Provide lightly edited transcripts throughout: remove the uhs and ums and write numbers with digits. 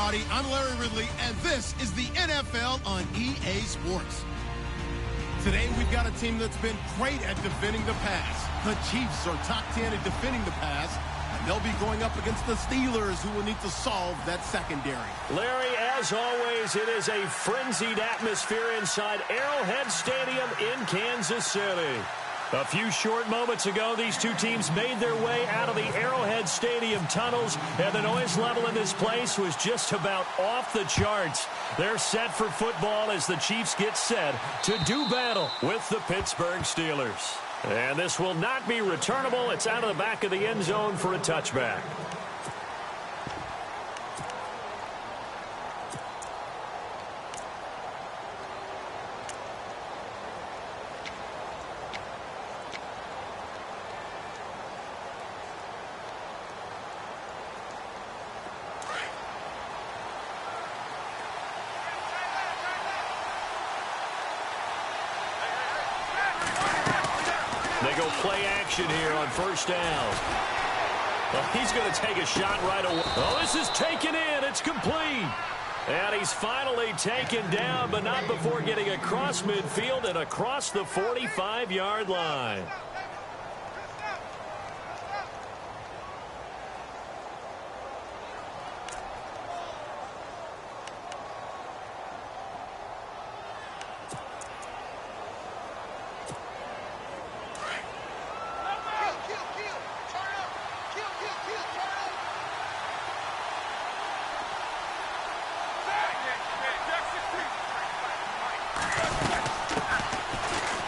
everybody. I'm Larry Ridley, and this is the NFL on EA Sports. Today, we've got a team that's been great at defending the pass. The Chiefs are top 10 at defending the pass, and they'll be going up against the Steelers, who will need to solve that secondary. Larry, as always, it is a frenzied atmosphere inside Arrowhead Stadium in Kansas City. A few short moments ago, these two teams made their way out of the Arrowhead Stadium tunnels, and the noise level in this place was just about off the charts. They're set for football as the Chiefs get set to do battle with the Pittsburgh Steelers. And this will not be returnable. It's out of the back of the end zone for a touchback. They go play action here on first down. Well, he's going to take a shot right away. Oh, this is taken in. It's complete. And he's finally taken down, but not before getting across midfield and across the 45-yard line.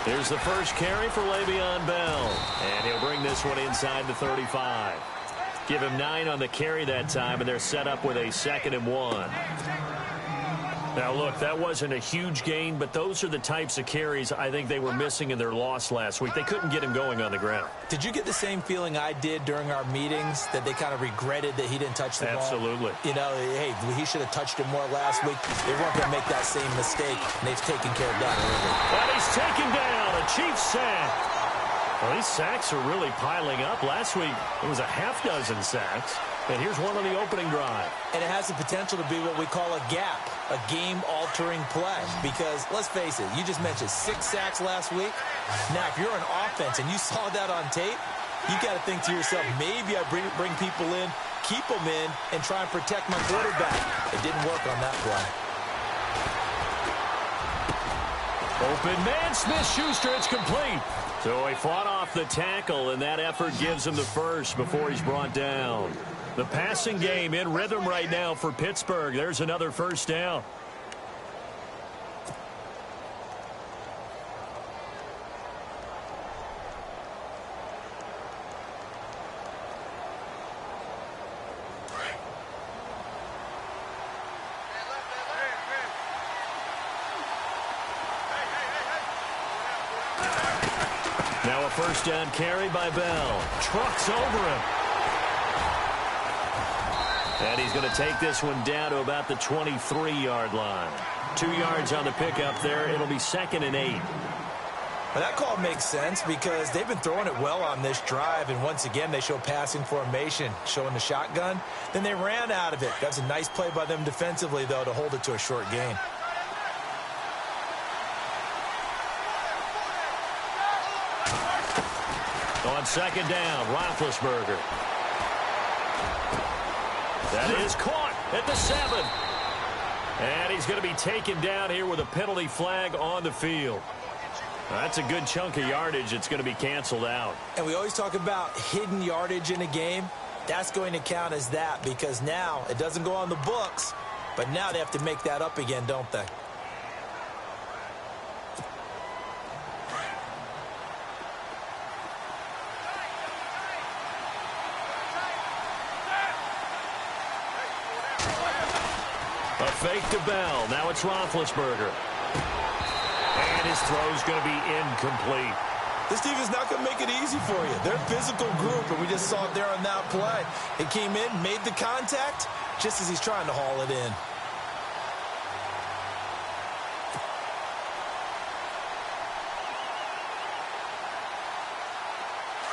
Here's the first carry for Le'Veon Bell, and he'll bring this one inside the 35. Give him 9 on the carry that time, and they're set up with a 2nd and 1. Now, look, that wasn't a huge gain, but those are the types of carries I think they were missing in their loss last week. They couldn't get him going on the ground. Did you get the same feeling I did during our meetings, that they kind of regretted that he didn't touch the ball? Absolutely. You know, hey, he should have touched it more last week. They weren't going to make that same mistake, and they've taken care of that early. And he's taken down, a Chiefs sack. Well, these sacks are really piling up. Last week, it was a half dozen sacks. And here's one on the opening drive. And it has the potential to be what we call a gap, a game-altering play. Because, let's face it, you just mentioned 6 sacks last week. Now, if you're an offense and you saw that on tape, you got to think to yourself, maybe I bring people in, keep them in, and try and protect my quarterback. It didn't work on that play. Open man, Smith-Schuster, it's complete. So he fought off the tackle, and that effort gives him the first before he's brought down. The passing game in rhythm right now for Pittsburgh. There's another first down. Now a first down carry by Bell. Trucks over him. And he's going to take this one down to about the 23-yard line. 2 yards on the pickup there. It'll be 2nd and 8. Well, that call makes sense because they've been throwing it well on this drive, and once again they show passing formation, showing the shotgun. Then they ran out of it. That's a nice play by them defensively, though, to hold it to a short gain. On 2nd down, Roethlisberger. That is caught at the 7. And he's going to be taken down here with a penalty flag on the field. That's a good chunk of yardage. It's going to be canceled out. And we always talk about hidden yardage in a game. That's going to count as that because now it doesn't go on the books, but now they have to make that up again, don't they? A fake to Bell. Now it's Roethlisberger. And his throw's going to be incomplete. This team is not going to make it easy for you. They're a physical group, and we just saw it there on that play. It came in, made the contact, just as he's trying to haul it in.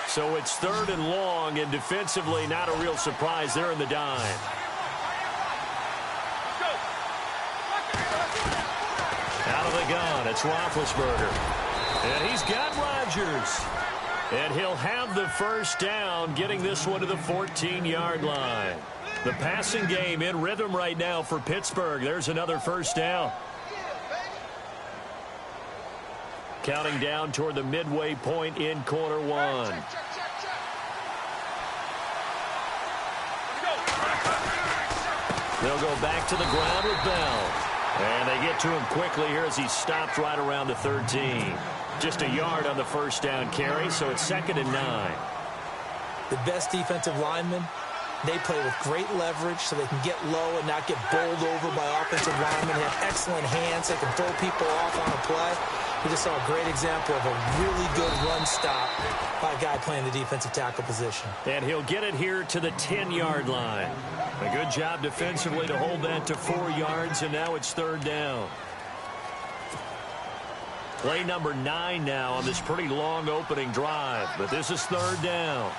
So it's 3rd and long, and defensively not a real surprise. They're in the dime. gun. It's Roethlisberger. And he's got Rodgers. And he'll have the first down, getting this one to the 14-yard line. The passing game in rhythm right now for Pittsburgh. There's another first down. Counting down toward the midway point in quarter one. They'll go back to the ground with Bell. And they get to him quickly here as he stopped right around the 13. Just a yard on the first down carry, so it's 2nd and 9. The best defensive linemen, they play with great leverage so they can get low and not get bowled over by offensive linemen. They have excellent hands. They can throw people off on a play. We just saw a great example of a really good run stop by a guy playing the defensive tackle position. And he'll get it here to the 10-yard line. A good job defensively to hold that to 4 yards, and now it's 3rd down. Play number 9 now on this pretty long opening drive, but this is 3rd down.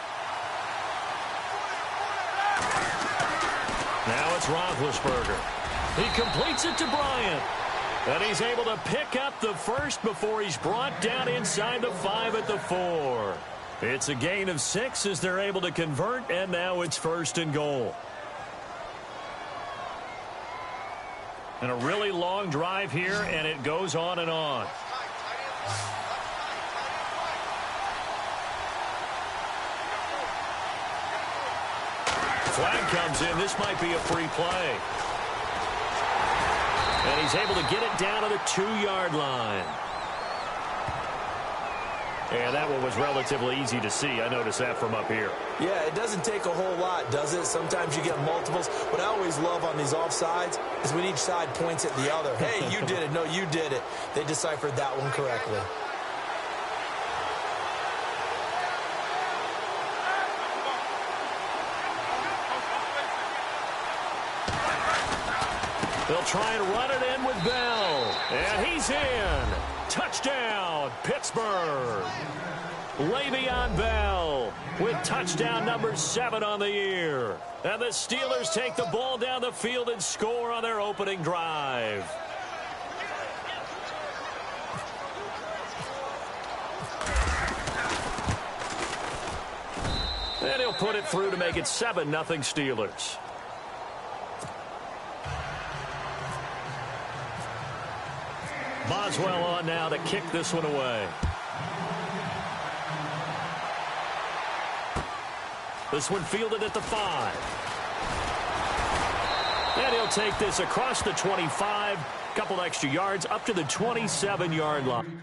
Now it's Roethlisberger. He completes it to Bryant. And he's able to pick up the first before he's brought down inside the 5 at the 4. It's a gain of 6 as they're able to convert, and now it's 1st and goal. And a really long drive here, and it goes on and on. Flag comes in. This might be a free play. And he's able to get it down to the 2-yard line. And that one was relatively easy to see. I noticed that from up here. Yeah, it doesn't take a whole lot, does it? Sometimes you get multiples. What I always love on these offsides is when each side points at the other. Hey, you did it. No, you did it. They deciphered that one correctly. They'll try and run it in with Bell. And he's in. Touchdown, Pittsburgh. Le'Veon Bell with touchdown number 7 on the year. And the Steelers take the ball down the field and score on their opening drive. And he'll put it through to make it 7-0 Steelers. Boswell on now to kick this one away. This one fielded at the 5. And he'll take this across the 25, couple extra yards up to the 27-yard line.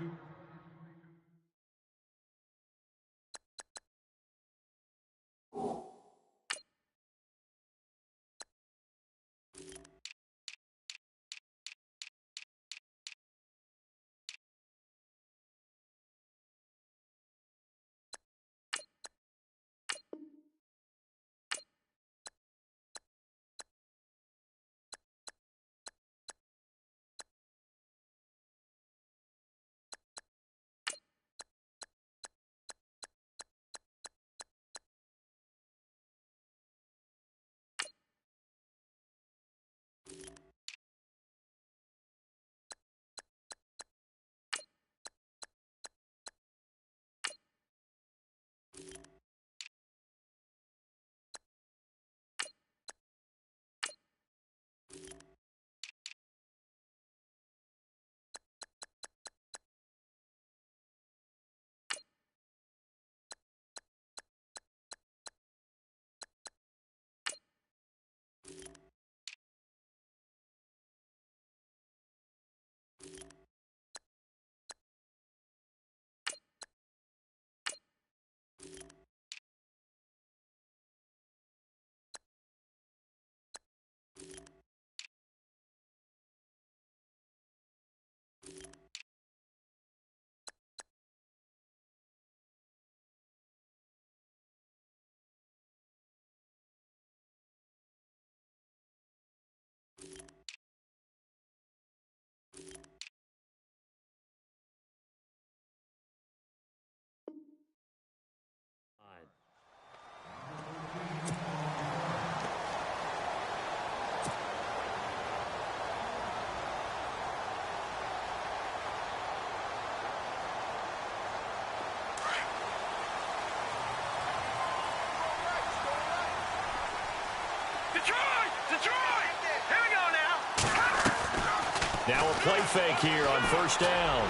fake here on first down.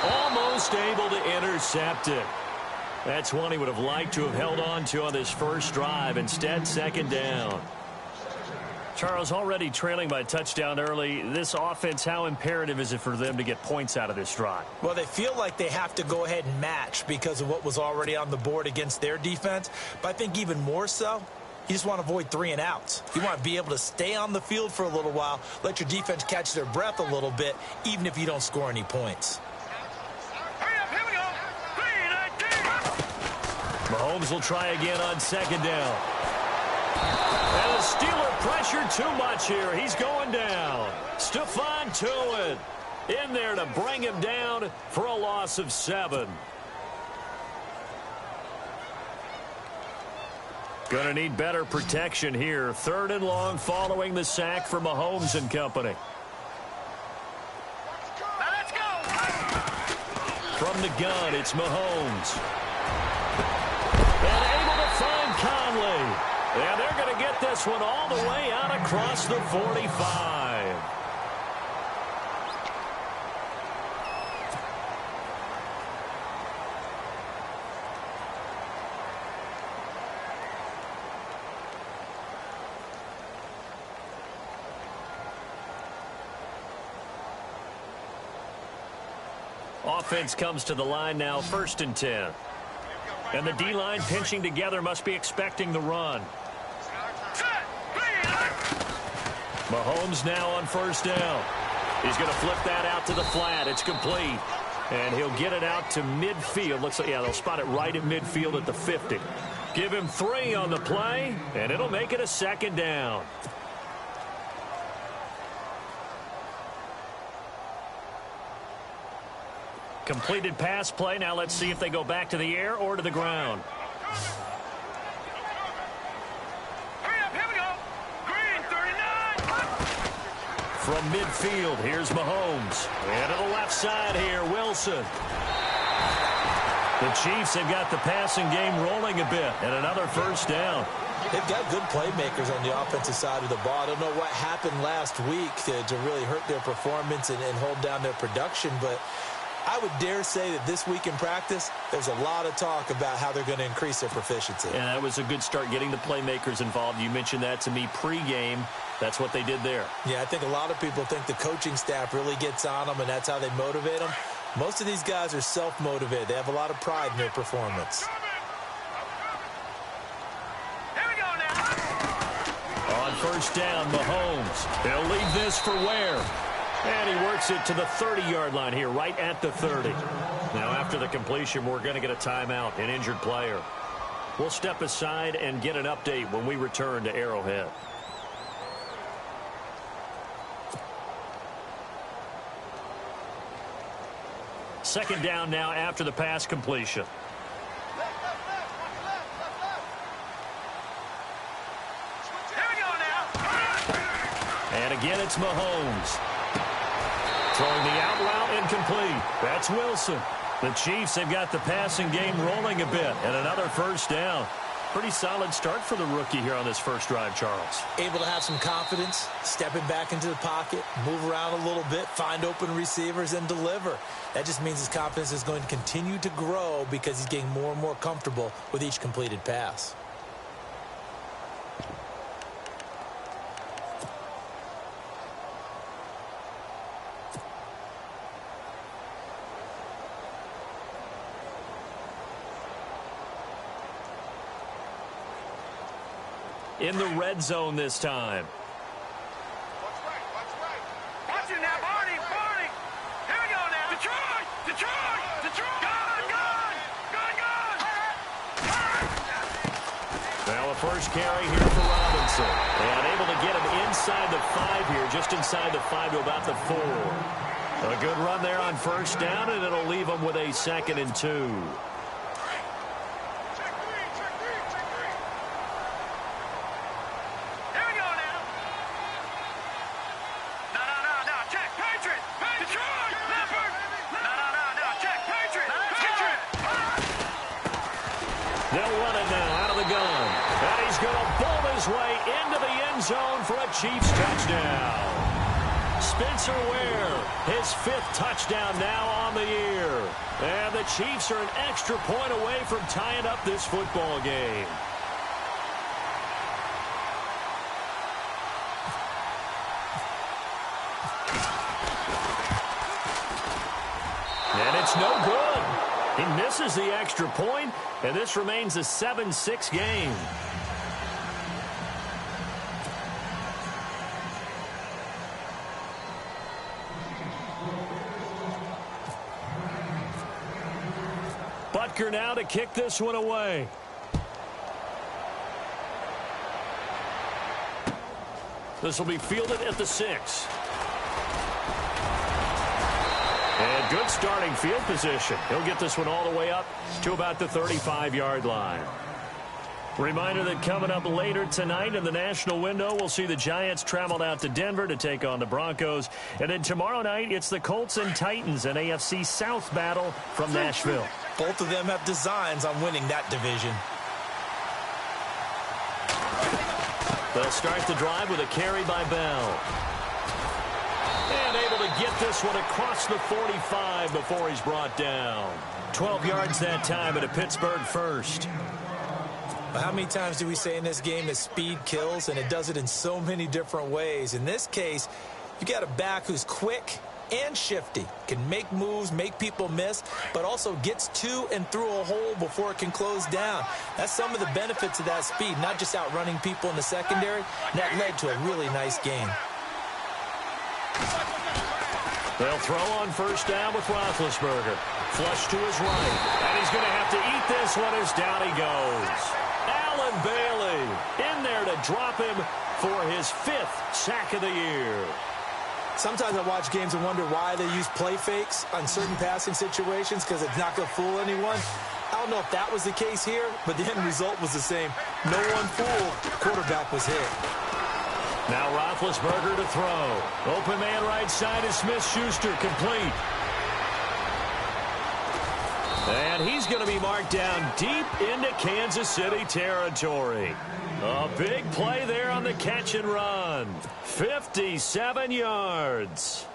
Almost able to intercept it. That's one he would have liked to have held on to on this first drive. Instead, second down. Charles, already trailing by a touchdown early. This offense, how imperative is it for them to get points out of this drive? Well, they feel like they have to go ahead and match because of what was already on the board against their defense. But I think even more so, you just want to avoid 3 and outs. You want to be able to stay on the field for a little while, let your defense catch their breath a little bit, even if you don't score any points. Mahomes will try again on second down. And the Steeler pressure too much here. He's going down. Stephon Tuitt in there to bring him down for a loss of 7. Going to need better protection here. 3rd and long following the sack for Mahomes and company. Now let's go. From the gun, it's Mahomes. And able to find Conley. And they're going to get this one all the way out across the 45. Offense comes to the line now, 1st and 10. And the D-line pinching together must be expecting the run. Mahomes now on first down. He's going to flip that out to the flat. It's complete. And he'll get it out to midfield. Looks like, yeah, they'll spot it right at midfield at the 50. Give him 3 on the play, and it'll make it a 2nd down. Completed pass play. Now let's see if they go back to the air or to the ground. Hurry up, here we go. Green, 39. From midfield, here's Mahomes. And to the left side here, Wilson. The Chiefs have got the passing game rolling a bit, and another first down. They've got good playmakers on the offensive side of the ball. I don't know what happened last week to really hurt their performance and hold down their production, but I would dare say that this week in practice, there's a lot of talk about how they're going to increase their proficiency. And that was a good start, getting the playmakers involved. You mentioned that to me pregame. That's what they did there. Yeah, I think a lot of people think the coaching staff really gets on them, and that's how they motivate them. Most of these guys are self-motivated. They have a lot of pride in their performance. Here we go now. On first down, Mahomes. He'll leave this for Ware. And he works it to the 30-yard line here, right at the 30. Now, after the completion, we're going to get a timeout, an injured player. We'll step aside and get an update when we return to Arrowhead. Second down now after the pass completion. Here we go now. And again, it's Mahomes. Throwing the out route incomplete. That's Wilson. The Chiefs have got the passing game rolling a bit. And another first down. Pretty solid start for the rookie here on this first drive, Charles. Able to have some confidence, stepping back into the pocket, move around a little bit, find open receivers, and deliver. That just means his confidence is going to continue to grow because he's getting more and more comfortable with each completed pass. In the red zone this time. Watch it now, Barney. Here we go now. Detroit. Gone. Well, a first carry here for Robinson. And able to get him inside the 5 here, just inside the 5 to about the 4. A good run there on first down, and it'll leave him with a 2nd and 2. They'll run it now out of the gun. And he's going to bolt his way into the end zone for a Chiefs touchdown. Spencer Ware, his 5th touchdown now on the year. And the Chiefs are an extra point away from tying up this football game. And it's no good. He misses the extra point, and this remains a 7-6 game. Butker now to kick this one away. This will be fielded at the 6. And good starting field position. He'll get this one all the way up to about the 35-yard line. Reminder that coming up later tonight in the national window, we'll see the Giants travel out to Denver to take on the Broncos. And then tomorrow night, it's the Colts and Titans, an AFC South battle from Nashville. Both of them have designs on winning that division. They'll start the drive with a carry by Bell. And able to get this one across the 45 before he's brought down. 12 yards that time at a Pittsburgh first. How many times do we say in this game that speed kills, and it does it in so many different ways? In this case, you got a back who's quick and shifty, can make moves, make people miss, but also gets to and through a hole before it can close down. That's some of the benefits of that speed, not just outrunning people in the secondary. And that led to a really nice game. They'll throw on first down with Roethlisberger. Flush to his right. And he's going to have to eat this one as down he goes. Allen Bailey in there to drop him for his 5th sack of the year. Sometimes I watch games and wonder why they use play fakes on certain passing situations, because it's not going to fool anyone. I don't know if that was the case here, but the end result was the same. No one fooled. Quarterback was hit. Now Roethlisberger to throw. Open man right side is Smith-Schuster, complete. And he's going to be marked down deep into Kansas City territory. A big play there on the catch and run. 57 yards.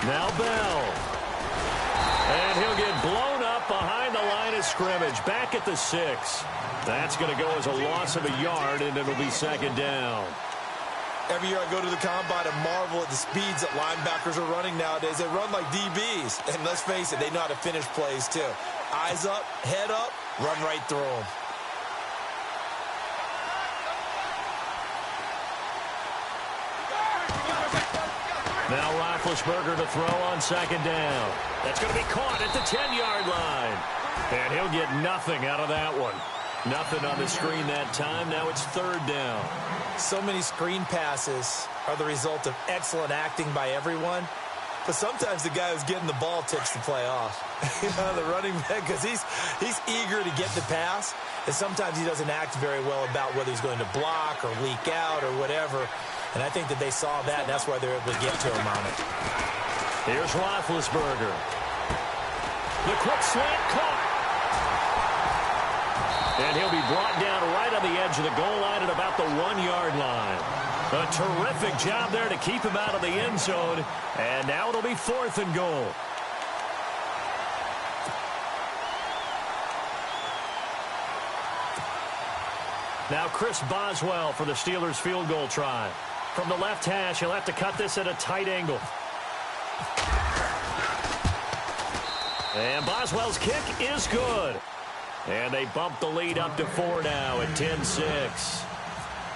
Now Bell. And he'll get blown up behind the line of scrimmage. Back at the 6. That's going to go as a loss of a yard, and it'll be second down. Every year I go to the combine and marvel at the speeds that linebackers are running nowadays. They run like DBs. And let's face it, they know how to finish plays too. Eyes up, head up, run right through them. Now Roethlisberger to throw on second down. That's going to be caught at the 10-yard line. And he'll get nothing out of that one. Nothing on the screen that time. Now it's third down. So many screen passes are the result of excellent acting by everyone. But sometimes the guy who's getting the ball tips the play off. You know, the running back, because he's eager to get the pass. And sometimes he doesn't act very well about whether he's going to block or leak out or whatever. And I think that they saw that, and that's why they're able to get to him on it. Here's Roethlisberger. The quick slant caught. And he'll be brought down right on the edge of the goal line at about the 1-yard line. A terrific job there to keep him out of the end zone. And now it'll be 4th and goal. Now Chris Boswell for the Steelers field goal try. From the left hash, he'll have to cut this at a tight angle. And Boswell's kick is good. And they bump the lead up to 4 now at 10-6.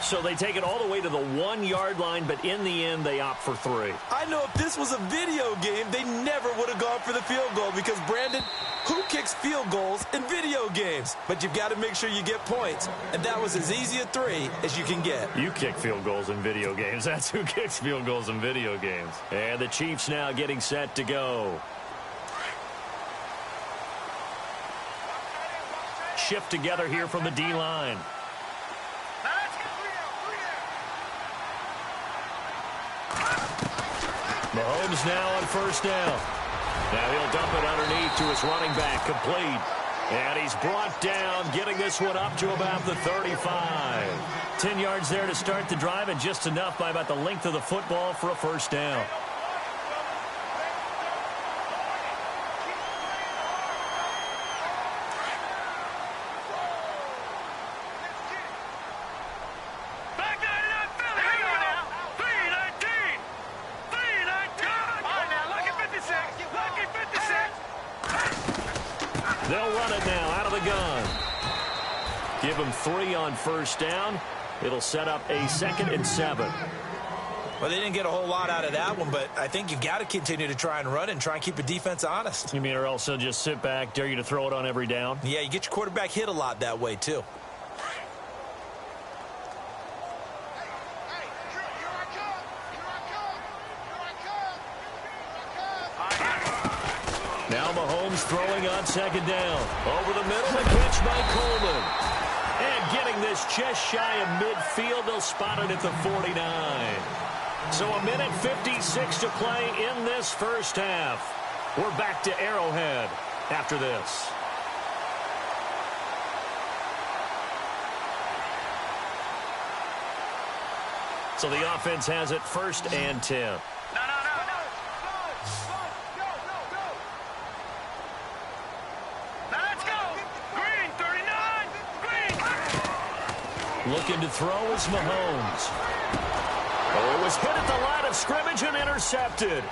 So they take it all the way to the 1-yard line, but in the end, they opt for 3. I know if this was a video game, they never would have gone for the field goal because, Brandon, who kicks field goals in video games? But you've got to make sure you get points, and that was as easy a 3 as you can get. You kick field goals in video games. That's who kicks field goals in video games. And the Chiefs now getting set to go. Shift together here from the D-line. Mahomes now on first down. Now he'll dump it underneath to his running back, complete. And he's brought down, getting this one up to about the 35. 10 yards there to start the drive, and just enough by about the length of the football for a first down. They'll run it now out of the gun. Give them 3 on first down. It'll set up a 2nd and 7. Well, they didn't get a whole lot out of that one, but I think you've got to continue to try and run and try and keep the defense honest. You mean, or else they'll just sit back, dare you to throw it on every down? Yeah, you get your quarterback hit a lot that way, too. Now Mahomes throwing on 2nd down. Over the middle, the catch by Coleman. And getting this just shy of midfield, they'll spot it at the 49. So a minute 56 to play in this first half. We're back to Arrowhead after this. So the offense has it 1st and 10. Looking to throw is Mahomes. Oh, it was hit at the line of scrimmage and intercepted.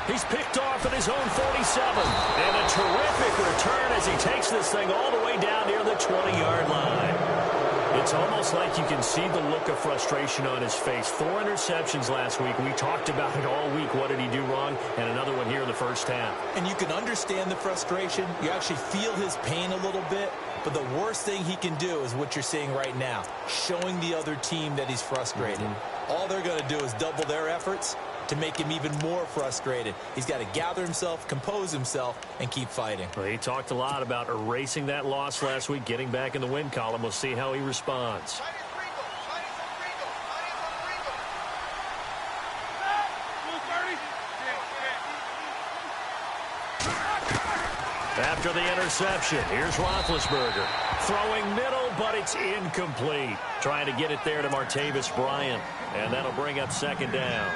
He's picked off at his own 47. And a terrific return as he takes this thing all the way down near the 20-yard line. It's almost like you can see the look of frustration on his face. 4 interceptions last week. We talked about it all week. What did he do wrong? And another one here in the first half. And you can understand the frustration. You actually feel his pain a little bit. But the worst thing he can do is what you're seeing right now, showing the other team that he's frustrated. All they're going to do is double their efforts to make him even more frustrated. He's got to gather himself, compose himself, and keep fighting. Well, he talked a lot about erasing that loss last week, getting back in the win column. We'll see how he responds. After the interception, here's Roethlisberger. Throwing middle, but it's incomplete. Trying to get it there to Martavis Bryant. And that'll bring up 2nd down.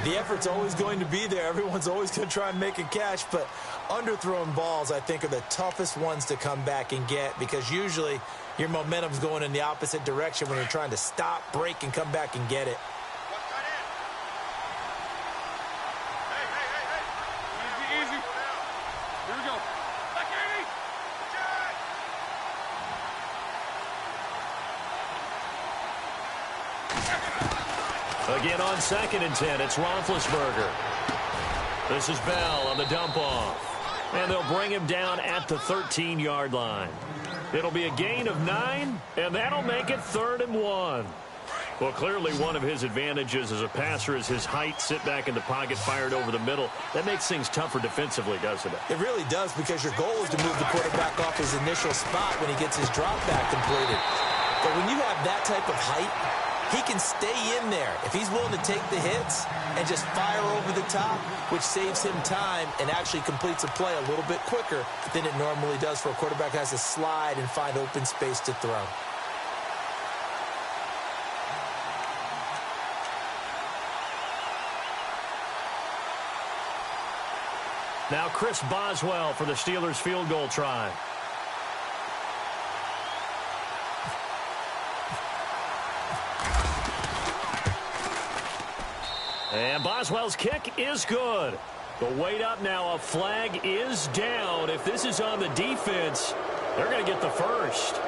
The effort's always going to be there. Everyone's always going to try and make a catch, but underthrown balls, I think, are the toughest ones to come back and get because usually your momentum's going in the opposite direction when you're trying to stop, break, and come back and get it. Again on 2nd and 10, it's Roethlisberger. This is Bell on the dump-off. And they'll bring him down at the 13-yard line. It'll be a gain of 9, and that'll make it 3rd and 1. Well, clearly one of his advantages as a passer is his height, sit back in the pocket, fired over the middle. That makes things tougher defensively, doesn't it? It really does because your goal is to move the quarterback off his initial spot when he gets his drop back completed. But when you have that type of height, he can stay in there if he's willing to take the hits and just fire over the top, which saves him time and actually completes a play a little bit quicker than it normally does for a quarterback who has to slide and find open space to throw. Now Chris Boswell for the Steelers field goal try. And Boswell's kick is good. But wait up now. A flag is down. If this is on the defense, they're going to get the first.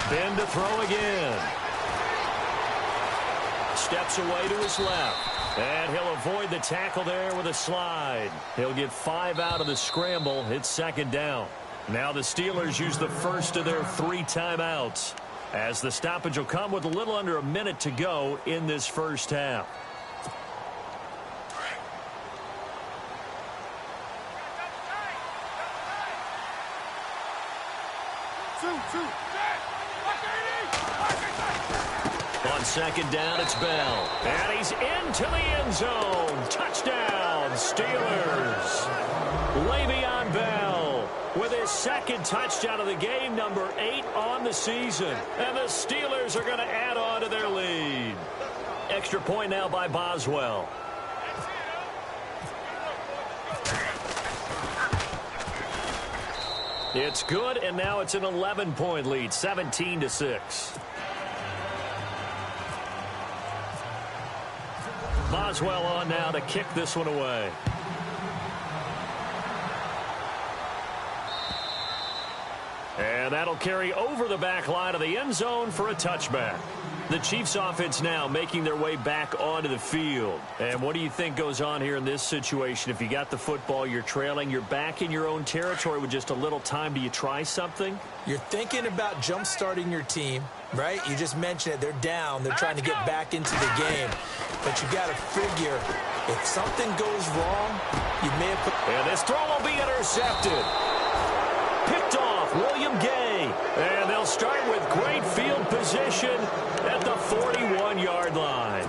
Ben to throw again. Steps away to his left. And he'll avoid the tackle there with a slide. He'll get 5 out of the scramble. It's second down. Now the Steelers use the first of their 3 timeouts, as the stoppage will come with a little under a minute to go in this first half. On second down, it's Bell. And he's into the end zone. Touchdown, Steelers. Le'Veon Bell with his second touchdown of the game, number 8 on the season. And the Steelers are going to add on to their lead. Extra point now by Boswell. It's good, and now it's an 11-point lead, 17-6. Boswell on now to kick this one away. And that'll carry over the back line of the end zone for a touchback. The Chiefs offense now making their way back onto the field. And what do you think goes on here in this situation? If you got the football, you're trailing, you're back in your own territory with just a little time. Do you try something? You're thinking about jump-starting your team, right? You just mentioned it. They're down. They're trying to get back into the game. But you got to figure, if something goes wrong, you may have put... And this throw will be intercepted. Picked off, William Gay. And they'll start with great field position at the 41-yard line.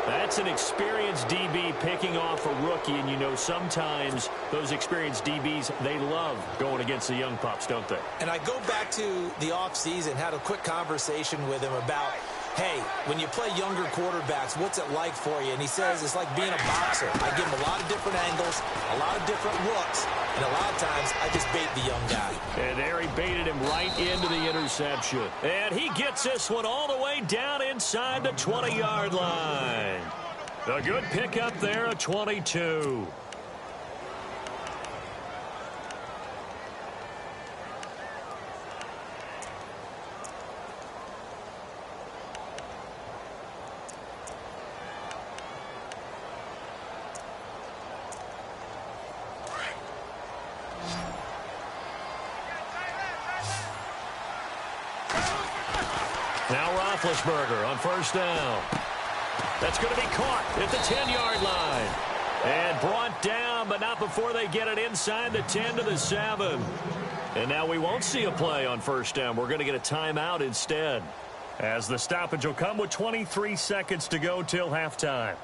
That's an experienced DB picking off a rookie, and you know sometimes those experienced DBs, they love going against the young pups, don't they? And I go back to the offseason, had a quick conversation with him about, hey, when you play younger quarterbacks, what's it like for you? And he says it's like being a boxer. I give him a lot of different angles, a lot of different looks, and a lot of times I just bait the young guy. And there he baited him right into the interception. And he gets this one all the way down inside the 20-yard line. A good pickup there at 22. Now Roethlisberger on first down. That's going to be caught at the 10-yard line. And brought down, but not before they get it inside the 10 to the 7. And now we won't see a play on first down. We're going to get a timeout instead, as the stoppage will come with 23 seconds to go till halftime.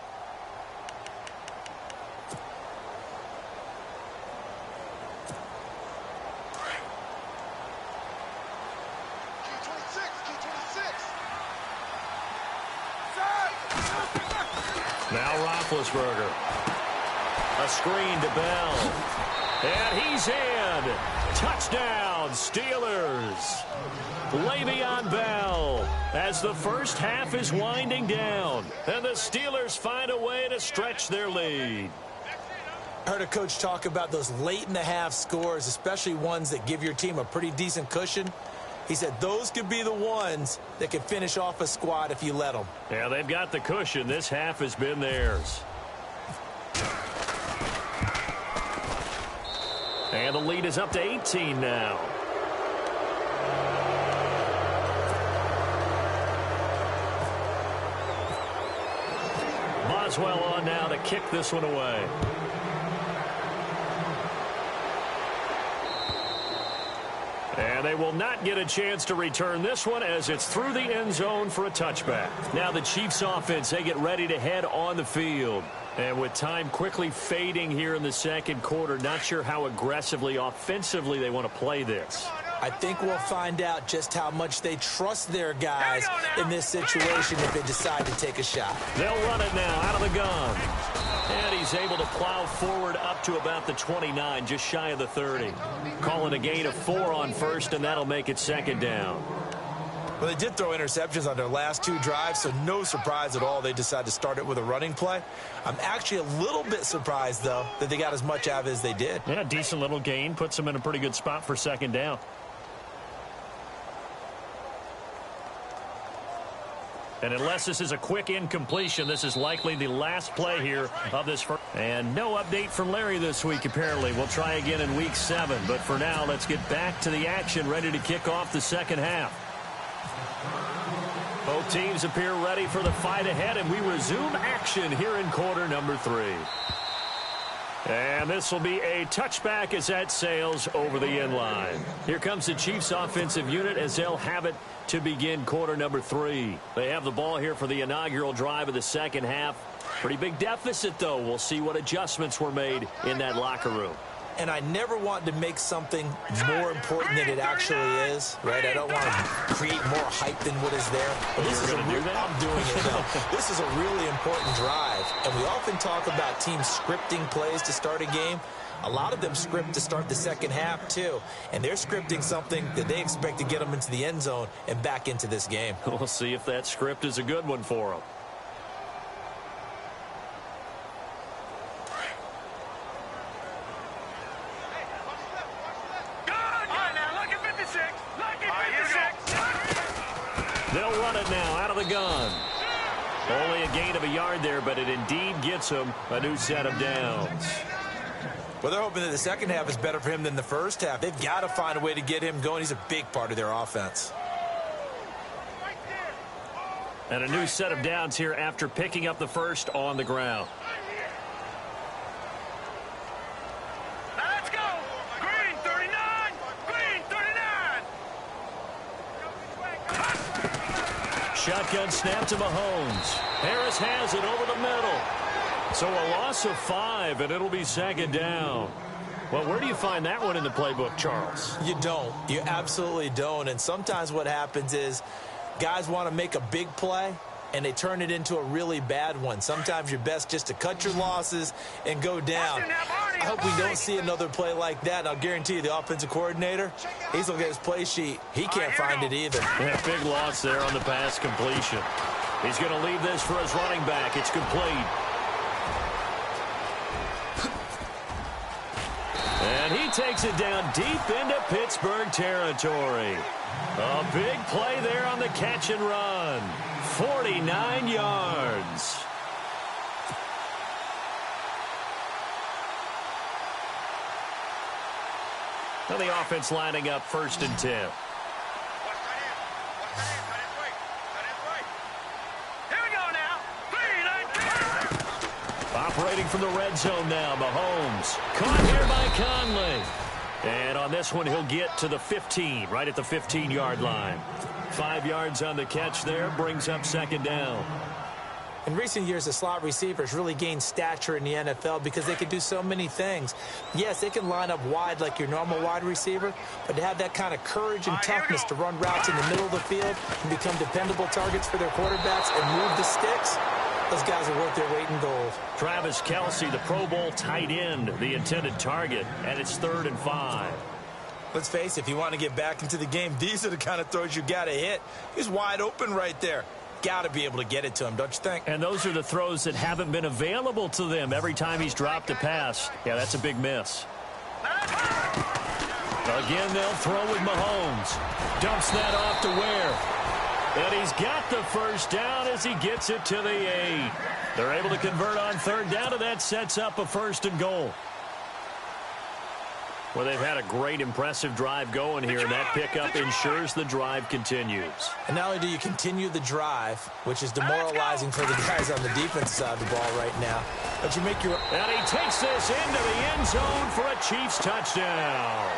Now Roethlisberger. A screen to Bell. And he's in. Touchdown, Steelers. Le'Veon Bell as the first half is winding down. And the Steelers find a way to stretch their lead. I heard a coach talk about those late-in-the-half scores, especially ones that give your team a pretty decent cushion. He said those could be the ones that could finish off a squad if you let them. Yeah, they've got the cushion. This half has been theirs. And the lead is up to 18 now. Boswell on now to kick this one away. And they will not get a chance to return this one as it's through the end zone for a touchback. Now the Chiefs offense, they get ready to head on the field. And with time quickly fading here in the second quarter, not sure how aggressively, offensively they want to play this. I think we'll find out just how much they trust their guys in this situation if they decide to take a shot. They'll run it now out of the gun. And he's able to plow forward up to about the 29, just shy of the 30. Calling a gain of 4 on first, and that'll make it second down. Well, they did throw interceptions on their last 2 drives, so no surprise at all they decided to start it with a running play. I'm actually a little bit surprised, though, that they got as much out of it as they did. Yeah, decent little gain. Puts them in a pretty good spot for second down. And unless this is a quick incompletion, this is likely the last play here of this first. And no update from Larry this week, apparently. We'll try again in Week 7. But for now, let's get back to the action, ready to kick off the second half. Both teams appear ready for the fight ahead, and we resume action here in quarter number 3. And this will be a touchback as that sails over the end line. Here comes the Chiefs offensive unit as they'll have it to begin quarter number 3. They have the ball here for the inaugural drive of the second half. Pretty big deficit, though. We'll see what adjustments were made in that locker room. And I never want to make something more important than it actually is, right? I don't want to create more hype than what is there. But this is I'm doing it now. This is a really important drive. And we often talk about teams scripting plays to start a game. A lot of them script to start the second half, too. And they're scripting something that they expect to get them into the end zone and back into this game. We'll see if that script is a good one for them. They'll run it now out of the gun. Only a gain of a yard there, but it indeed gets him a new set of downs. Well, they're hoping that the second half is better for him than the first half. They've got to find a way to get him going. He's a big part of their offense. And a new set of downs here after picking up the first on the ground. Now let's go. Green 39. Green 39. Shotgun snap to Mahomes. Harris has it over the middle. So a loss of 5, and it'll be second down. Well, where do you find that one in the playbook, Charles? You don't. You absolutely don't. And sometimes what happens is guys want to make a big play, and they turn it into a really bad one. Sometimes you're best just to cut your losses and go down. I hope we don't see another play like that. And I'll guarantee you the offensive coordinator, he's looking at his play sheet. He can't find it either. Yeah, big loss there on the pass completion. He's going to leave this for his running back. It's complete. And he takes it down deep into Pittsburgh territory. A big play there on the catch and run. 49 yards. Now the offense lining up 1st and 10. Operating from the red zone now, Mahomes. Caught here by Conley. And on this one, he'll get to the 15, right at the 15-yard line. 5 yards on the catch there, brings up second down. In recent years, the slot receivers really gained stature in the NFL because they can do so many things. Yes, they can line up wide like your normal wide receiver, but to have that kind of courage and toughness to run routes in the middle of the field and become dependable targets for their quarterbacks and move the sticks, those guys are worth their weight in gold. Travis Kelce, the Pro Bowl tight end, the intended target, and it's 3rd and 5. Let's face it, if you want to get back into the game, these are the kind of throws you got to hit. He's wide open right there. Got to be able to get it to him, don't you think? And those are the throws that haven't been available to them every time he's dropped a pass. Yeah, that's a big miss. Again, they'll throw with Mahomes. Dumps that off to Ware. And he's got the first down as he gets it to the 8. They're able to convert on 3rd down, and that sets up a 1st and goal. Well, they've had a great, impressive drive going here, and that pickup ensures the drive continues. And not only do you continue the drive, which is demoralizing for the guys on the defensive side of the ball right now, but you make your... And he takes this into the end zone for a Chiefs touchdown.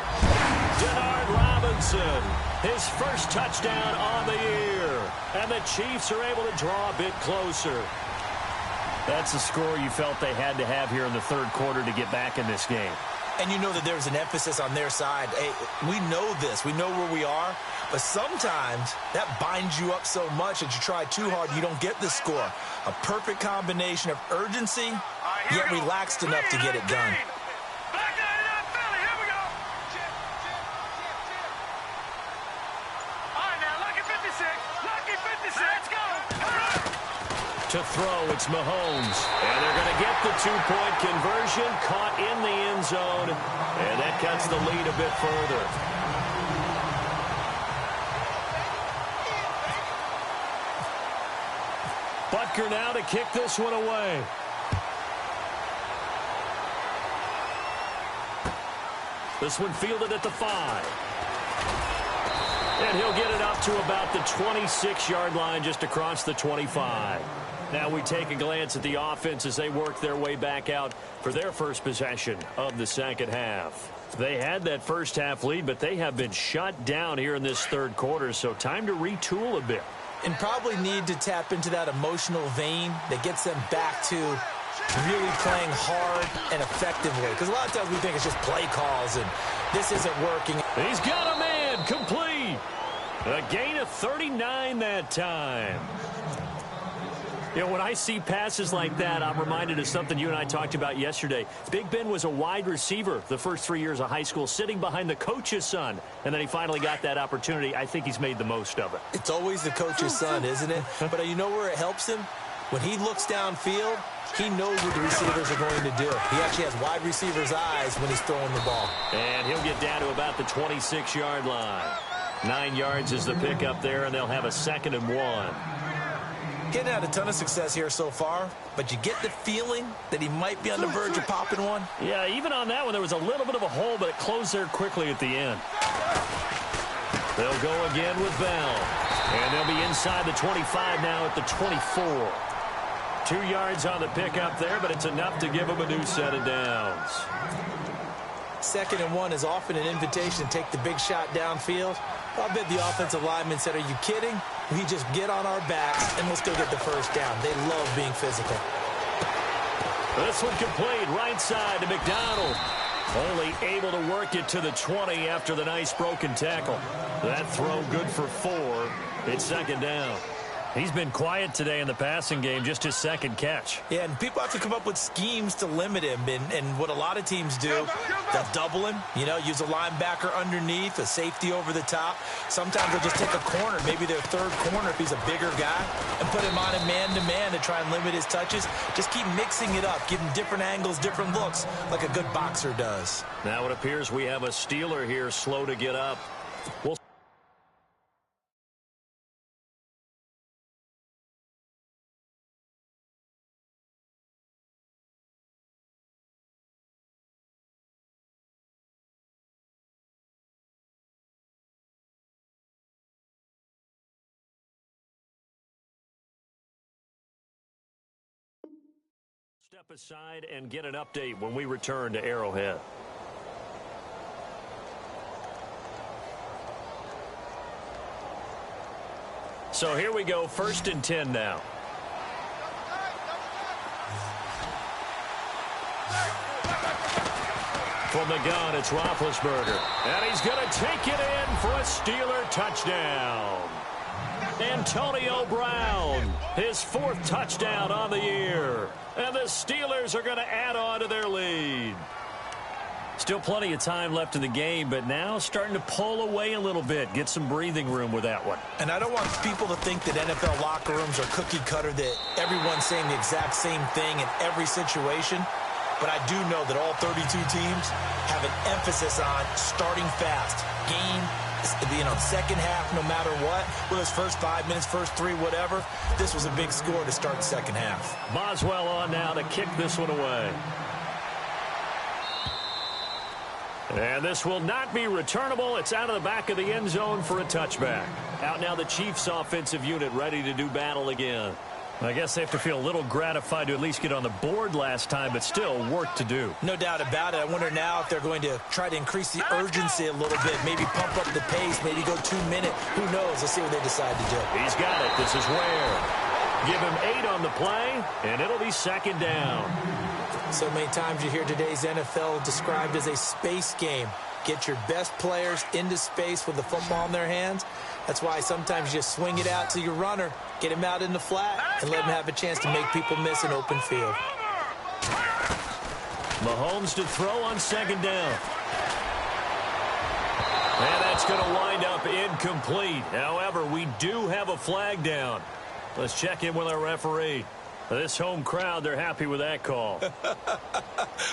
Denard Robinson, his first touchdown on the year. And the Chiefs are able to draw a bit closer. That's the score you felt they had to have here in the 3rd quarter to get back in this game. And you know that there's an emphasis on their side. Hey, we know this. We know where we are. But sometimes that binds you up so much that you try too hard, you don't get the score. A perfect combination of urgency, yet relaxed enough to get it done. To throw, it's Mahomes. And they're going to get the 2-point conversion, caught in the end zone. And that cuts the lead a bit further. Butker now to kick this one away. This one fielded at the 5. And he'll get it up to about the 26-yard line, just across the 25. Now we take a glance at the offense as they work their way back out for their first possession of the second half. They had that first half lead, but they have been shut down here in this third quarter, so time to retool a bit. And probably need to tap into that emotional vein that gets them back to really playing hard and effectively. Because a lot of times we think it's just play calls, and this isn't working. He's got a man, complete. A gain of 39 that time. You know, when I see passes like that, I'm reminded of something you and I talked about yesterday. Big Ben was a wide receiver the first 3 years of high school, sitting behind the coach's son, and then he finally got that opportunity. I think he's made the most of it. It's always the coach's son, isn't it? But you know where it helps him? When he looks downfield, he knows what the receivers are going to do. He actually has wide receiver's eyes when he's throwing the ball. And he'll get down to about the 26-yard line. 9 yards is the pickup there, and they'll have a 2nd and 1. Getting out a ton of success here so far, but you get the feeling that he might be on the verge of popping one. Yeah, even on that one, there was a little bit of a hole, but it closed there quickly at the end. They'll go again with Bell. And they'll be inside the 25 now at the 24. 2 yards on the pickup there, but it's enough to give them a new set of downs. 2nd and 1 is often an invitation to take the big shot downfield. I bet the offensive lineman said, are you kidding? We just get on our backs and let's go get the first down. They love being physical. This one complete, right side to McDonald. Only able to work it to the 20 after the nice broken tackle. That throw good for 4. It's 2nd down. He's been quiet today in the passing game, just his 2nd catch. Yeah, and people have to come up with schemes to limit him. And what a lot of teams do, they'll double him, you know, use a linebacker underneath, a safety over the top. Sometimes they'll just take a corner, maybe their 3rd corner if he's a bigger guy, and put him on a man-to-man to try and limit his touches. Just keep mixing it up, give him different angles, different looks, like a good boxer does. Now it appears we have a Steeler here slow to get up. We'll step aside and get an update when we return to Arrowhead. So here we go, 1st and 10 now. From the gun, it's Roethlisberger. And he's going to take it in for a Steeler touchdown. Antonio Brown, his 4th touchdown on the year. And the Steelers are going to add on to their lead. Still plenty of time left in the game, but now starting to pull away a little bit. Get some breathing room with that one. And I don't want people to think that NFL locker rooms are cookie cutter, that everyone's saying the exact same thing in every situation. But I do know that all 32 teams have an emphasis on starting fast. Game, you know, 2nd half, no matter what. Whether it's first 5 minutes, first 3, whatever. This was a big score to start the 2nd half. Boswell on now to kick this one away. And this will not be returnable. It's out of the back of the end zone for a touchback. Out now the Chiefs offensive unit ready to do battle again. I guess they have to feel a little gratified to at least get on the board last time, but still work to do. No doubt about it. I wonder now if they're going to try to increase the urgency a little bit, maybe pump up the pace, maybe go 2 minute. Who knows? Let's see what they decide to do. He's got it. This is Ware. Give him 8 on the play, and it'll be 2nd down. So many times you hear today's NFL described as a space game. Get your best players into space with the football in their hands. That's why sometimes you just swing it out to your runner, get him out in the flat, and let him have a chance to make people miss an open field. Mahomes to throw on 2nd down. And that's going to wind up incomplete. However, we do have a flag down. Let's check in with our referee. This home crowd, they're happy with that call.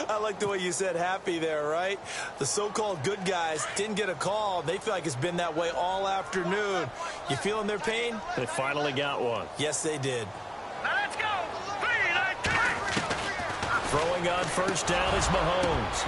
I like the way you said happy there, right? The so-called good guys didn't get a call. They feel like it's been that way all afternoon. You feeling their pain? They finally got one. Yes, they did. Throwing on first down is Mahomes.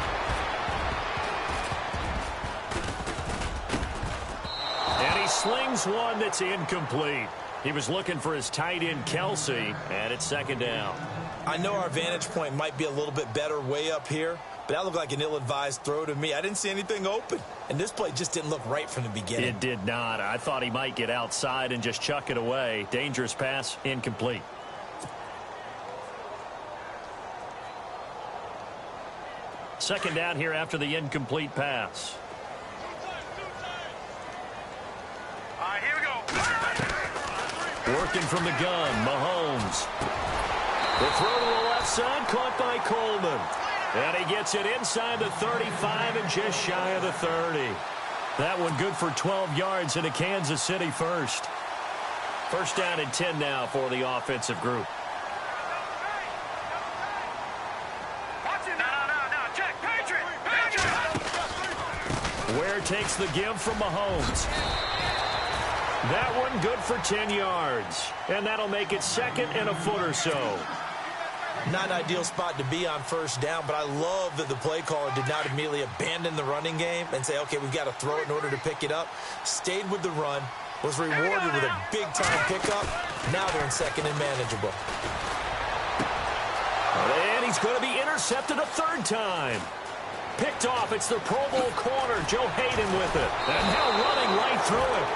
And he slings one that's incomplete. He was looking for his tight end, Kelsey, and it's second down. I know our vantage point might be a little bit better way up here, but that looked like an ill-advised throw to me. I didn't see anything open, and this play just didn't look right from the beginning. It did not. I thought he might get outside and just chuck it away. Dangerous pass, incomplete. Second down here after the incomplete pass. All right, here we go. Working from the gun, Mahomes. The throw to the left side, caught by Coleman. And he gets it inside the 35 and just shy of the 30. That one good for 12 yards into Kansas City first. First down and 10 now for the offensive group. Ware takes the give from Mahomes. That one good for 10 yards. And that'll make it second and a foot or so. Not an ideal spot to be on first down, but I love that the play caller did not immediately abandon the running game and say, okay, we've got to throw it in order to pick it up. Stayed with the run, was rewarded with a big-time pickup. Now they're in second and manageable. And he's going to be intercepted a third time. Picked off. It's the Pro Bowl corner. Joe Hayden with it. And now running right through it.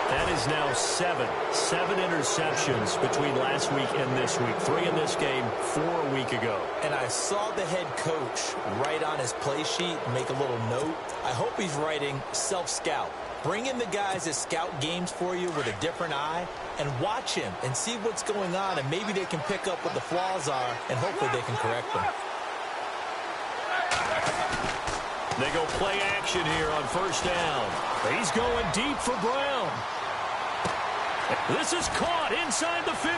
That is now seven interceptions between last week and this week. 3 in this game, 4 a week ago. And I saw the head coach write on his play sheet, make a little note. I hope he's writing self-scout. Bring in the guys that scout games for you with a different eye and watch him and see what's going on, and maybe they can pick up what the flaws are, and hopefully they can correct them. They go play action here on first down. He's going deep for Brown. This is caught inside the 15.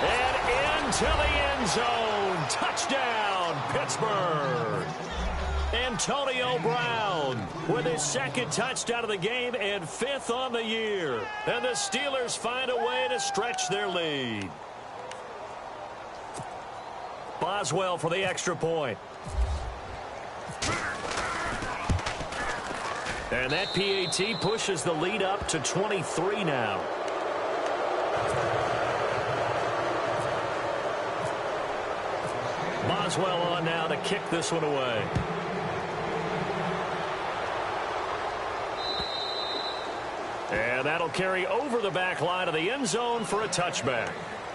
And into the end zone. Touchdown, Pittsburgh. Antonio Brown with his second touchdown of the game and 5th on the year. And the Steelers find a way to stretch their lead. Boswell for the extra point. And that PAT pushes the lead up to 23 now. Boswell on now to kick this one away. And that'll carry over the back line of the end zone for a touchback.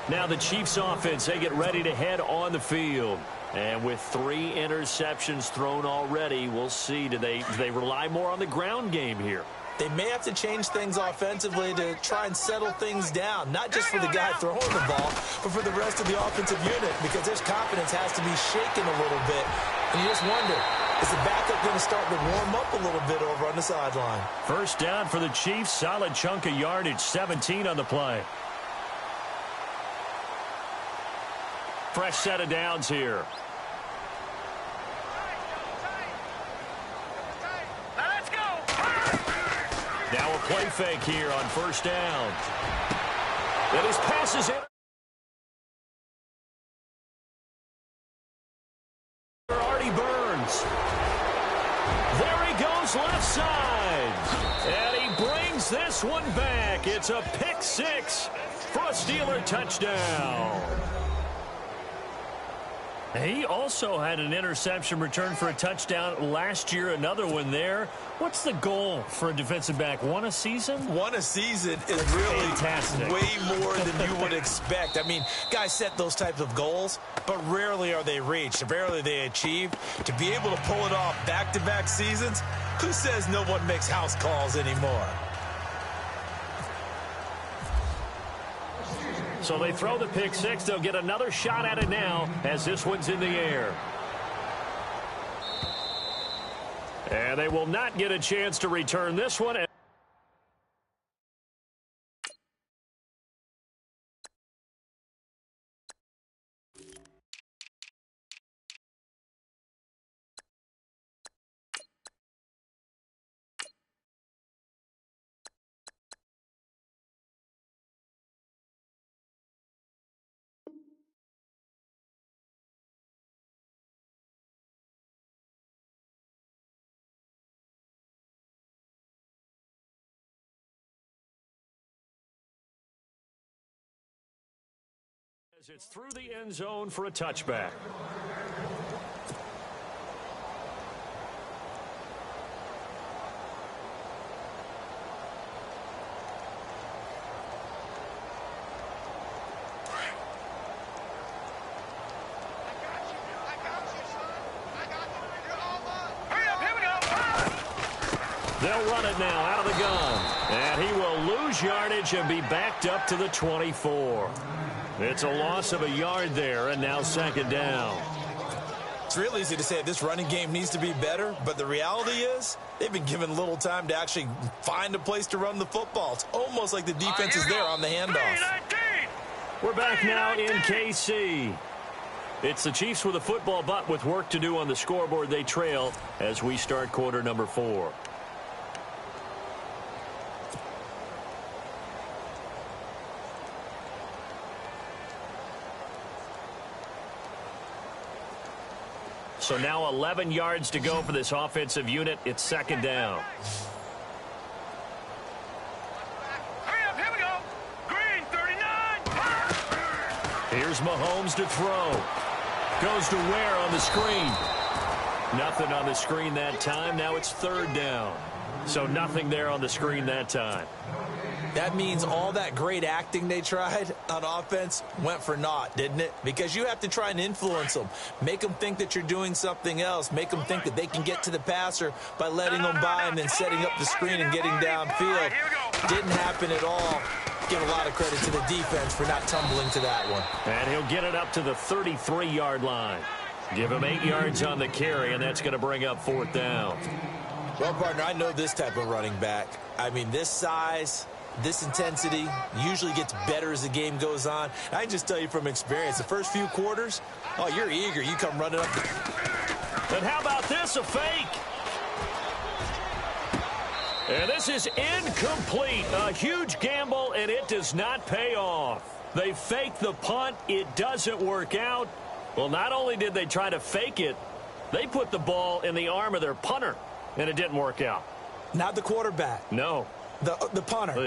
Now the Chiefs offense, they get ready to head on the field. And with 3 interceptions thrown already, we'll see. Do they rely more on the ground game here? They may have to change things offensively to try and settle things down, not just for the guy throwing the ball, but for the rest of the offensive unit, because their confidence has to be shaken a little bit. And you just wonder, is the backup going to start to warm up a little bit over on the sideline? First down for the Chiefs, solid chunk of yardage, 17 on the play. Fresh set of downs here. Now a play fake here on first down. And his pass is in. Artie Burns. There he goes left side. And he brings this one back. It's a pick 6 for a Steeler touchdown. He also had an interception return for a touchdown last year, another one there. What's the goal for a defensive back? One a season? One a season is really fantastic. Way more than you would expect. I mean, guys set those types of goals, but rarely are they reached, rarely are they achieved. To be able to pull it off back-to-back seasons, who says no one makes house calls anymore? So they throw the pick 6. They'll get another shot at it now as this one's in the air. And they will not get a chance to return this one. It's through the end zone for a touchback. They'll run it now out of the gun. And he will lose yardage and be backed up to the 24. It's a loss of a yard there, and now second down. It's real easy to say this running game needs to be better, but the reality is they've been given little time to actually find a place to run the football. It's almost like the defense is there on the handoff. We're back now in KC. It's the Chiefs with a football, but with work to do on the scoreboard. They trail as we start quarter number 4. So now 11 yards to go for this offensive unit. It's second down. Hurry up, here we go. Green, 39. Here's Mahomes to throw. Goes to Ware on the screen. Nothing on the screen that time. Now it's third down. So nothing there on the screen that time. That means all that great acting they tried on offense went for naught, didn't it? Because you have to try and influence them. Make them think that you're doing something else. Make them think that they can get to the passer by letting them by and then setting up the screen and getting downfield. Didn't happen at all. Give a lot of credit to the defense for not tumbling to that one. And he'll get it up to the 33-yard line. Give him 8 yards on the carry, and that's going to bring up fourth down. Well, partner, I know this type of running back. I mean, this size, this intensity usually gets better as the game goes on. I can just tell you from experience, the first few quarters, oh, you're eager. You come running up. And how about this, a fake? And this is incomplete. A huge gamble, and it does not pay off. They fake the punt. It doesn't work out. Well, not only did they try to fake it, they put the ball in the arm of their punter, and it didn't work out. Not the quarterback. No. The punter.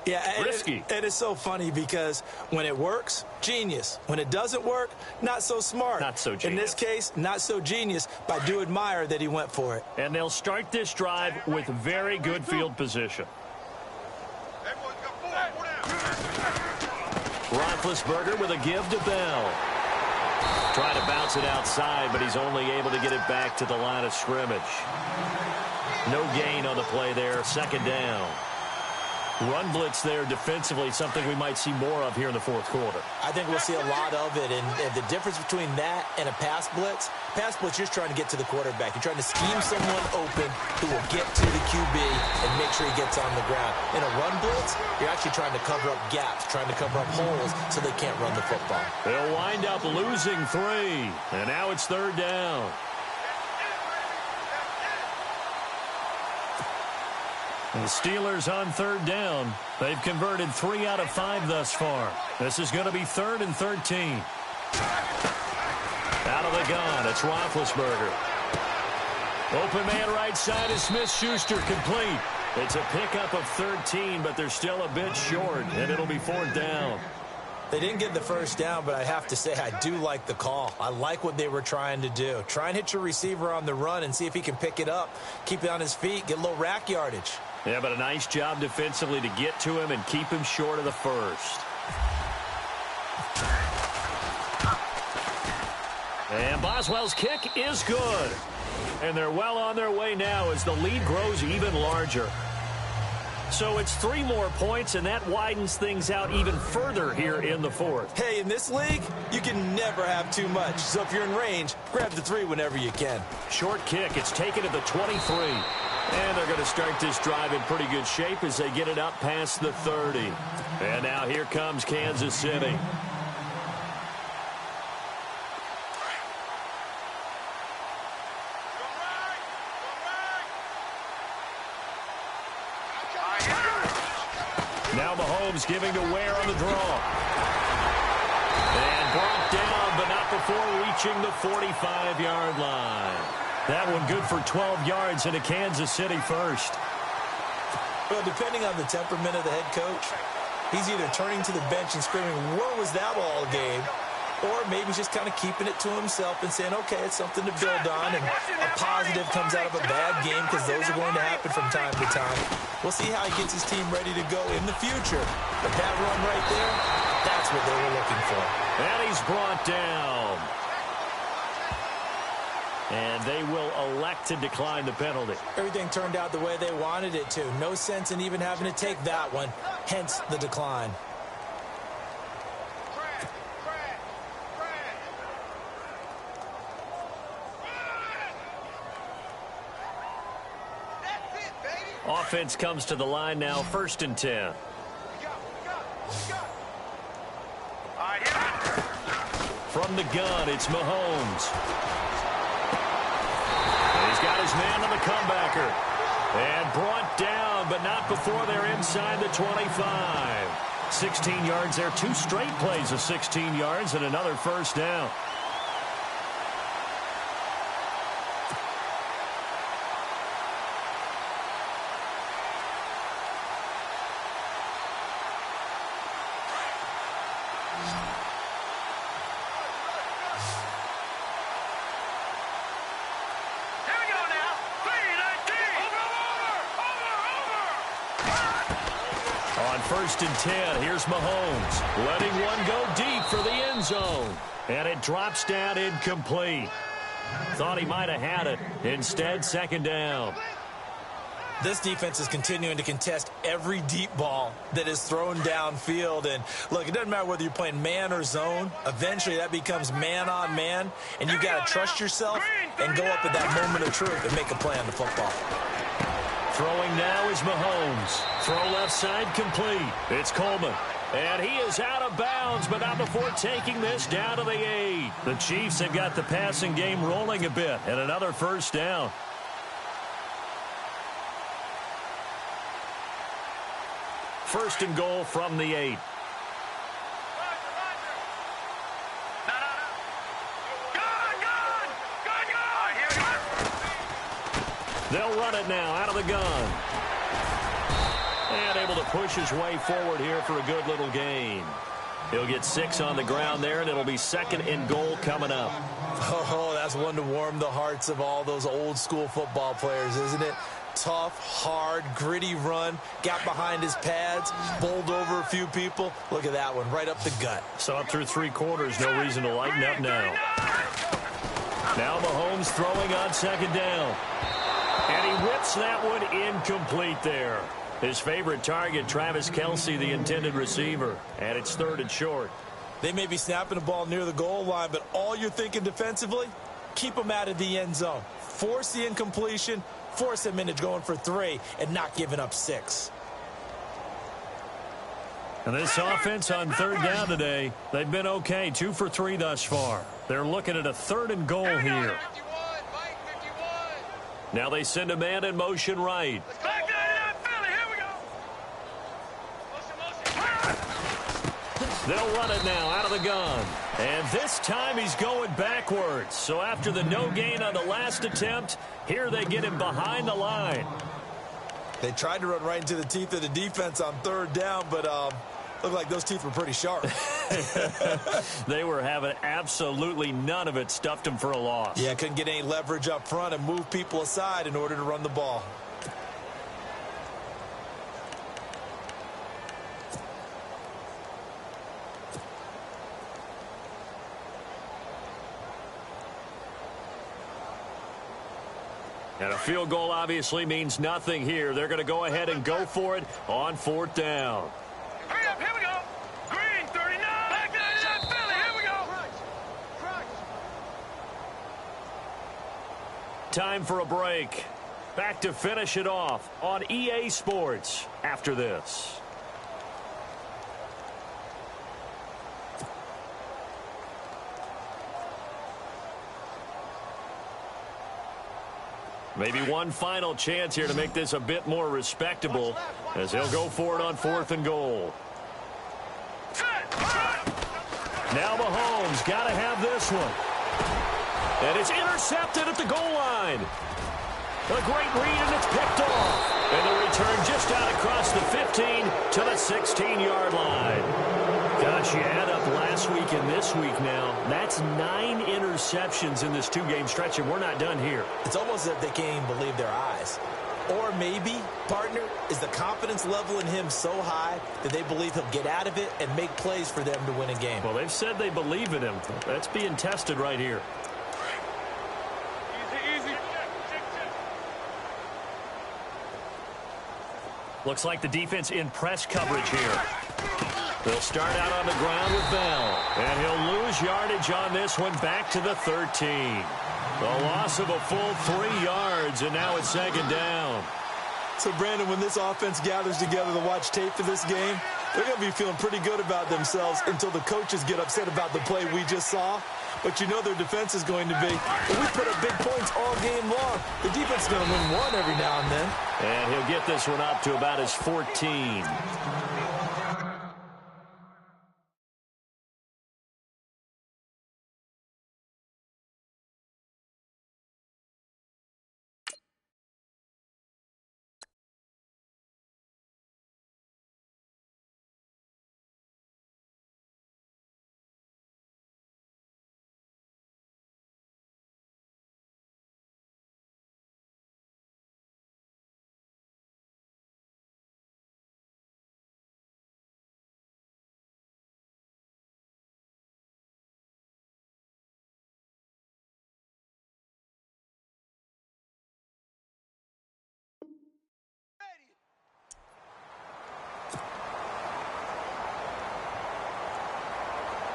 Yeah. Risky. And it's so funny because when it works, genius. When it doesn't work, not so smart. Not so genius. In this case, not so genius, but I do admire that he went for it. And they'll start this drive with very good field position. Roethlisberger with a give to Bell. Trying to bounce it outside, but he's only able to get it back to the line of scrimmage. No gain on the play there. Second down. Run blitz there defensively, something we might see more of here in the fourth quarter. I think we'll see a lot of it, and the difference between that and a pass blitz, you're just trying to get to the quarterback. You're trying to scheme someone open who will get to the QB and make sure he gets on the ground. In a run blitz, you're actually trying to cover up gaps, trying to cover up holes so they can't run the football. They'll wind up losing 3, and now it's third down. The Steelers on third down. They've converted 3 out of 5 thus far. This is going to be 3rd and 13. Out of the gun, it's Roethlisberger. Open man right side is Smith-Schuster, complete. It's a pickup of 13, but they're still a bit short, and it'll be fourth down. They didn't get the first down, but I have to say I do like the call. I like what they were trying to do. Try and hit your receiver on the run and see if he can pick it up, keep it on his feet, get a little rack yardage. Yeah, but a nice job defensively to get to him and keep him short of the first. And Boswell's kick is good. And they're well on their way now as the lead grows even larger. So it's 3 more points, and that widens things out even further here in the fourth. Hey, in this league, you can never have too much. So if you're in range, grab the 3 whenever you can. Short kick. It's taken to the 23. And they're going to start this drive in pretty good shape as they get it up past the 30. And now here comes Kansas City. Now Mahomes giving to Ware on the draw. And brought down, but not before reaching the 45-yard line. That one good for 12 yards into Kansas City first. Well, depending on the temperament of the head coach, He's either turning to the bench and screaming, "Where was that all game?" Or maybe just kind of keeping it to himself and saying, okay, it's something to build on, and a positive comes out of a bad game, because those are going to happen from time to time. We'll see how he gets his team ready to go in the future. But that run right there, that's what they were looking for. And he's brought down. And they will elect to decline the penalty. Everything turned out the way they wanted it to. No sense in even having to take that one, hence the decline. Offense comes to the line now, 1st and 10. From the gun, it's Mahomes. And he's got his man on the comebacker. And brought down, but not before they're inside the 25. 16 yards there, 2 straight plays of 16 yards and another first down. On 1st and 10, here's Mahomes, letting one go deep for the end zone. And it drops down incomplete. Thought he might have had it. Instead, 2nd down. This defense is continuing to contest every deep ball that is thrown downfield. And, look, it doesn't matter whether you're playing man or zone. Eventually, that becomes man on man. And you've got to trust yourself and go up at that moment of truth and make a play on the football. Throwing now is Mahomes. Throw left side complete. It's Coleman. And he is out of bounds, but not before taking this down to the 8. The Chiefs have got the passing game rolling a bit, and another first down. First and goal from the 8. They'll run it now out of the gun. And able to push his way forward here for a good little gain. He'll get 6 on the ground there, and it'll be 2nd and goal coming up. Oh, that's one to warm the hearts of all those old-school football players, isn't it? Tough, hard, gritty run. Got behind his pads, bowled over a few people. Look at that one, right up the gut. So up through 3 quarters, no reason to lighten up now. Now Mahomes throwing on 2nd down. And he whips that one incomplete there. His favorite target, Travis Kelce, the intended receiver. And it's 3rd and short. They may be snapping the ball near the goal line, but all you're thinking defensively, keep them out of the end zone. Force the incompletion, force them into going for 3, and not giving up 6. And this offense on 3rd down today, they've been okay. 2 for 3 thus far. They're looking at a 3rd and goal here. Now they send a man in motion right. They'll run it now out of the gun. And this time he's going backwards. So after the no gain on the last attempt, here they get him behind the line. They tried to run right into the teeth of the defense on 3rd down, but looked like those teeth were pretty sharp. They were having absolutely none of it. Stuffed him for a loss. Yeah, couldn't get any leverage up front and move people aside in order to run the ball. And a field goal obviously means nothing here. They're going to go ahead and go for it on 4th down. Hurry up, here we go. Green, 39. Back 39, Philly, here we go. Time for a break. Back to finish it off on EA Sports after this. Maybe one final chance here to make this a bit more respectable as they'll go for it on 4th and goal. Now Mahomes got to have this one. And it's intercepted at the goal line. A great read, and it's picked off. And the return just out across the 15. to the 16-yard line. Gosh, you add up last week and this week now. That's 9 interceptions in this 2-game stretch, and we're not done here. It's almost as if they can't even believe their eyes. Or maybe, partner, is the confidence level in him so high that they believe he'll get out of it and make plays for them to win a game. Well, they've said they believe in him. That's being tested right here. Easy. Looks like the defense in press coverage here. They'll start out on the ground with Bell. And he'll lose yardage on this one back to the 13. The loss of a full 3 yards, and now it's 2nd down. So, Brandon, when this offense gathers together to watch tape for this game, they're going to be feeling pretty good about themselves until the coaches get upset about the play we just saw. But you know their defense is going to be, well, we put up big points all game long. The defense is going to win one every now and then. And he'll get this one up to about his 14.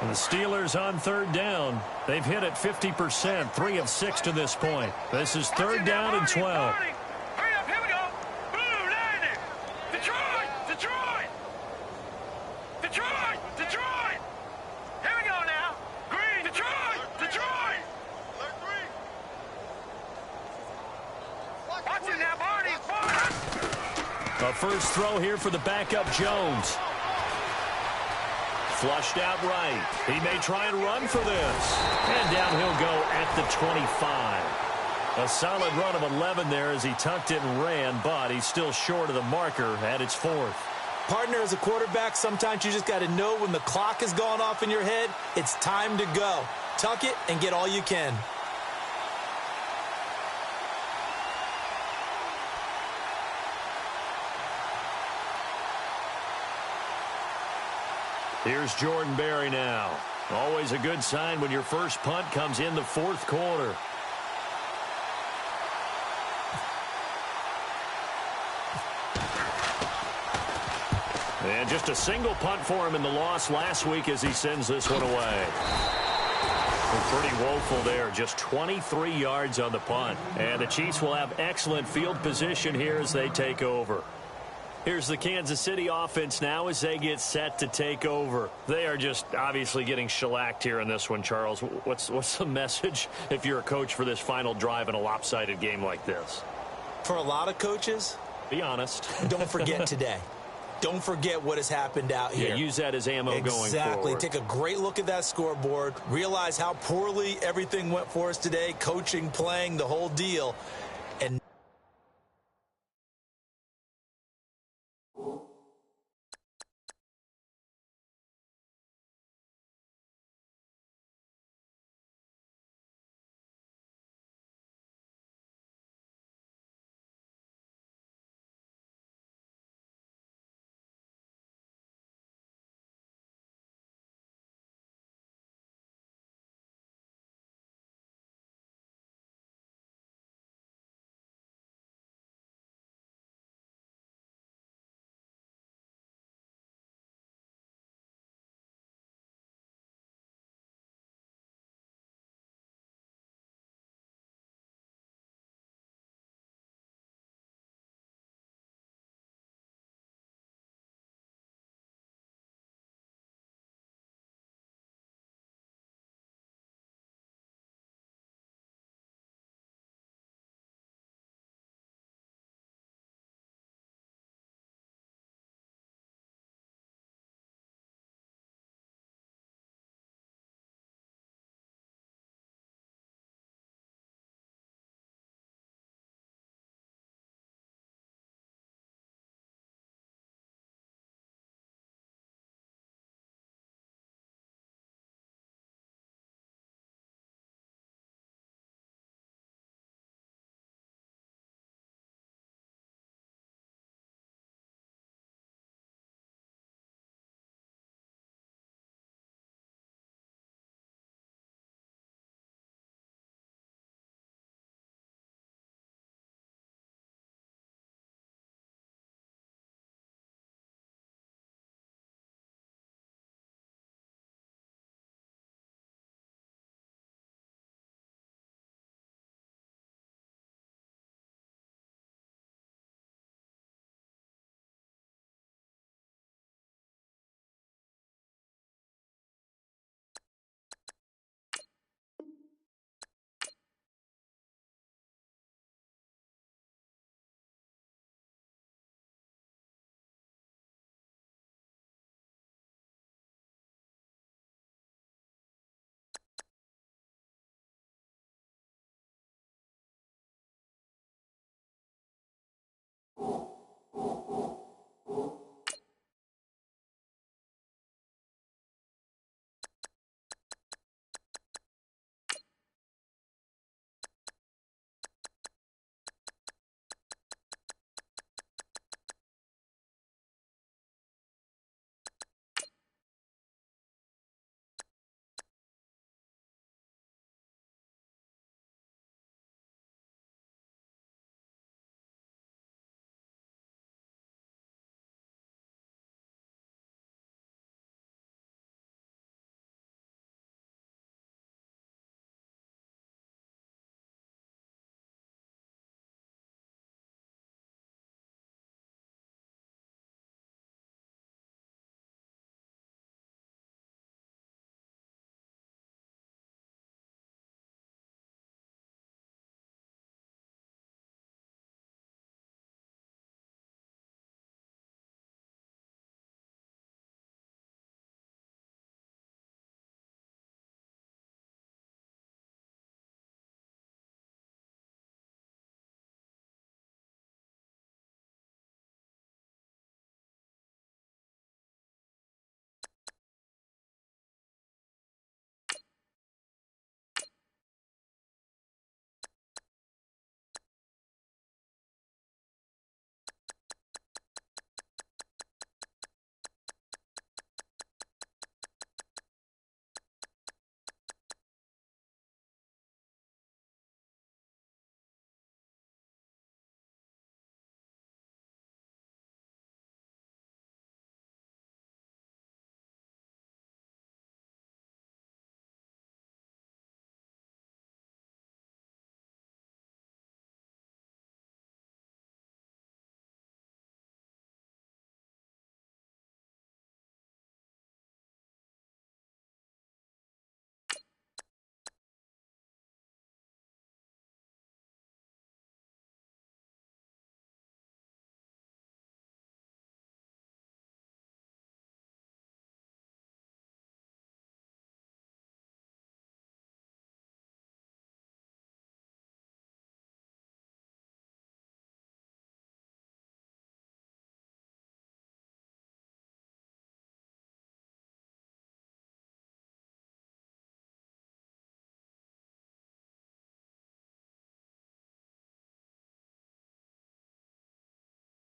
And the Steelers on 3rd down. They've hit it 50%, 3 of 6 to this point. This is 3rd down and 12. Hurry up, here we go. Boom, landing. Detroit. Here we go now. Green, Detroit. Watch it now, Barney. A first throw here for the backup Jones. Flushed out right. He may try and run for this. And down he'll go at the 25. A solid run of 11 there as he tucked it and ran, but he's still short of the marker at its 4th. Partner, as a quarterback, sometimes you just got to know when the clock has gone off in your head, it's time to go. Tuck it and get all you can. Here's Jordan Berry now. Always a good sign when your first punt comes in the 4th quarter. And just a single punt for him in the loss last week as he sends this one away. Pretty woeful there. Just 23 yards on the punt. And the Chiefs will have excellent field position here as they take over. Here's the Kansas City offense now as they get set to take over. They are just obviously getting shellacked here in this one, Charles. What's the message if you're a coach for this final drive in a lopsided game like this? For a lot of coaches, be honest. Don't forget today. Don't forget what has happened out here. Yeah, use that as ammo going forward. Exactly. Take a great look at that scoreboard. Realize how poorly everything went for us today. Coaching, playing, the whole deal.